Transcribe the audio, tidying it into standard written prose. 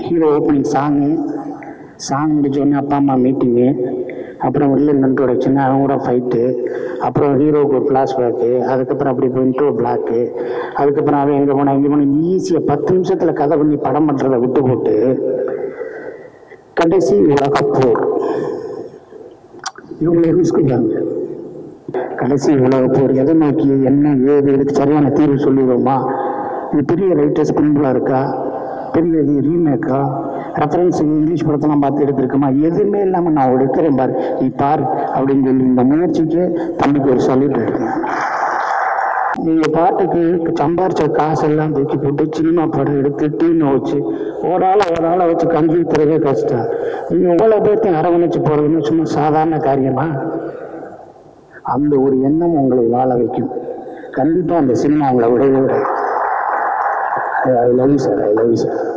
Hero opening song முடிச்சோடனே அப்பா அம்மா மீட்டிங்கு, அப்புறம் வில்லன் இன்ட்ரோடக்ஷன், அவங்க கூட ஃபைட்டு, அப்புறம் ஹீரோவுக்கு ஒரு ஃப்ளாஷ்பேக்கு, அதுக்கப்புறம் அப்படி இப்போ இன்ட்ரோ பிளாக்கு, அதுக்கப்புறம் அவன் எங்கே போனால் இங்கே போனால் ஈஸியாக 10 நிமிஷத்தில் கதை பண்ணி படம் பண்ணுறதை விட்டு போட்டு கடைசி உலகப்போர் இவங்களை ரிஸ்க்குறாங்க. கடைசி உலகப்போர் எதை நோக்கி, என்ன ஏது, இதுக்கு சரியான தீர்வு சொல்லிடுவோமா, இது பெரிய ரைட்டர்ஸ் பிரிண்டாக இருக்கா, பெரிய இது ரீமேக்கா, ரெஃபரன்ஸ் இங்கிலீஷ் படத்தெல்லாம் பார்த்து எடுத்துருக்குமா, எதுவுமே இல்லாமல் நான் எடுக்கிறேன் பாரு, நீ பாரு அப்படின்னு சொல்லி இந்த முயற்சிக்கு தம்பிக்கு ஒரு சல்யூட் எடுக்கணும். நீங்கள் பாட்டுக்கு சம்பாரிச்ச காசெல்லாம் தூக்கி போட்டு சினிமா படம் எடுத்து டீமை வச்சு ஒரு ஆளை வச்சு கஞ்சி தரவே கஷ்டம். நீங்கள் எவ்வளோ பேர்த்தையும் அரவணைச்சு போகிறதுன்னு சும்மா சாதாரண காரியமா? அந்த ஒரு எண்ணம் உங்களை வாழ வைக்கும். கண்டிப்பாக அந்த சினிமா உங்களை விடவே விடாது. I love you, sir.